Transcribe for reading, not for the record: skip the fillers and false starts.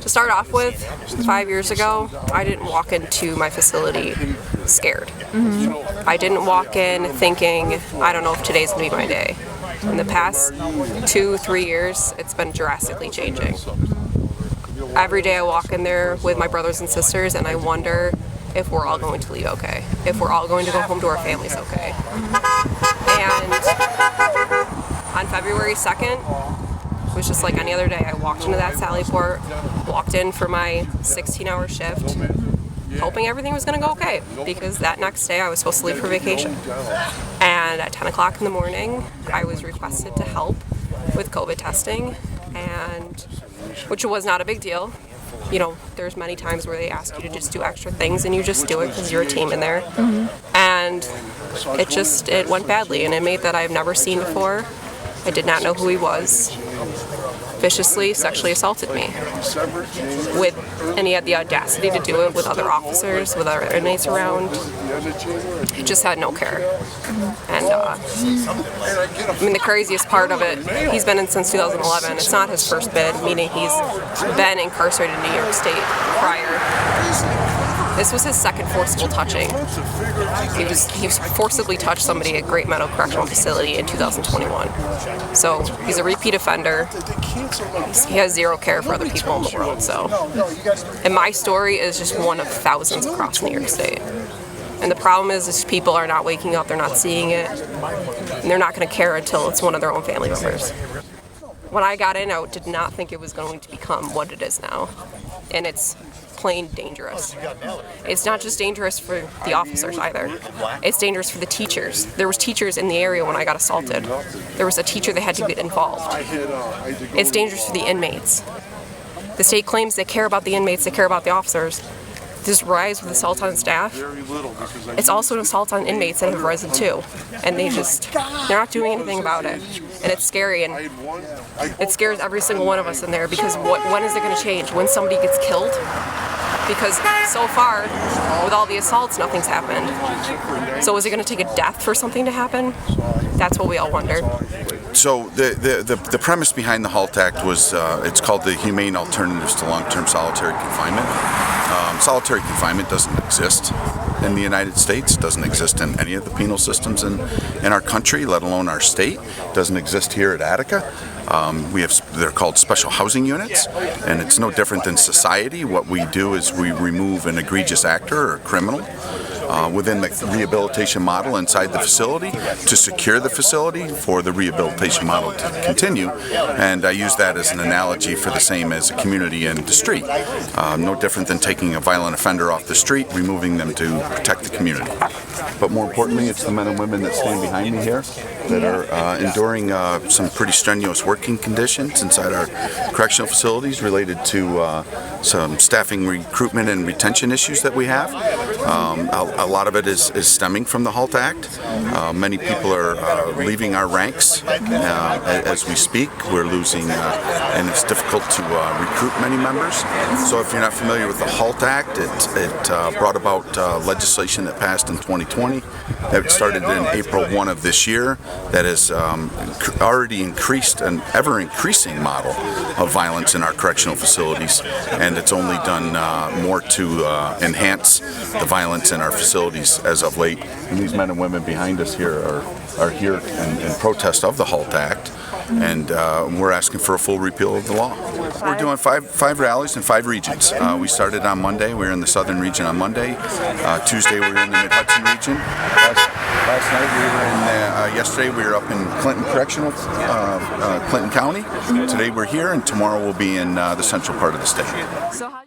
To start off with, 5 years ago, I didn't walk into my facility scared. I didn't walk in thinking, I don't know if today's going to be my day. In the past 2-3 years, it's been drastically changing. Every day I walk in there with my brothers and sisters and I wonder if we're all going to leave okay, if we're all going to go home to our families okay. And on February 2nd, it was just like any other day. I walked into that Sally Port, walked in for my 16-hour shift, hoping everything was going to go okay, because that next day I was supposed to leave for vacation. And at 10 o'clock in the morning, I was requested to help with COVID testing, and which was not a big deal. You know, there's many times where they ask you to just do extra things and you just do it because you're a team in there. And it went badly in an inmate that I've never seen before. I did not know who he was. Viciously sexually assaulted me. And he had the audacity to do it with other officers, with other inmates around. He just had no care. And I mean, the craziest part of it, he's been in since 2011. It's not his first bid, meaning he's been incarcerated in New York State prior. This was his second forcible touching. He forcibly touched somebody at Great Meadow Correctional Facility in 2021. So he's a repeat offender. He has zero care for other people in the world. So, and my story is just one of thousands across New York State. And the problem is people are not waking up, they're not seeing it, and they're not going to care until it's one of their own family members. When I got in, I did not think it was going to become what it is now. And it's plain dangerous. It's not just dangerous for the officers either. It's dangerous for the teachers. There was teachers in the area when I got assaulted. There was a teacher that had to get involved. It's dangerous for the inmates. The state claims they care about the inmates, they care about the officers. This rise with assault on staff, it's also an assault on inmates that have risen too. And they're not doing anything about it. And it's scary, and it scares every single one of us in there, because when is it going to change? When somebody gets killed? Because so far, with all the assaults, nothing's happened. So is it going to take a death for something to happen? That's what we all wonder. So the premise behind the HALT Act was, it's called the Humane Alternatives to Long-Term Solitary Confinement. Solitary confinement doesn't exist in the United States. It doesn't exist in any of the penal systems in our country, let alone our state. It doesn't exist here at Attica. They're called special housing units, and it's no different than society. What we do is we remove an egregious actor or criminal within the rehabilitation model inside the facility to secure the facility for the rehabilitation model to continue. And I use that as an analogy for the same as a community and the street. No different than taking a violent offender off the street, removing them to protect the community. But more importantly, it's the men and women that stand behind me here that are enduring some pretty strenuous working conditions inside our correctional facilities related to some staffing, recruitment, and retention issues that we have. A lot of it is stemming from the HALT Act. Many people are leaving our ranks as we speak. We're losing, and it's difficult to recruit many members. So if you're not familiar with the HALT Act, it brought about legislation that passed in 2020 that started in April 1 of this year that has already increased an ever-increasing model of violence in our correctional facilities, and it's only done more to enhance the violence in our facilities as of late. And these men and women behind us here are here in protest of the HALT Act, and we're asking for a full repeal of the law. We're doing five rallies in 5 regions. We started on Monday. We were in the southern region on Monday. Tuesday we were in the Mid-Hudson region. Last night we were in, yesterday we were up in Clinton Correctional, Clinton County. Today we're here, and tomorrow we'll be in the central part of the state.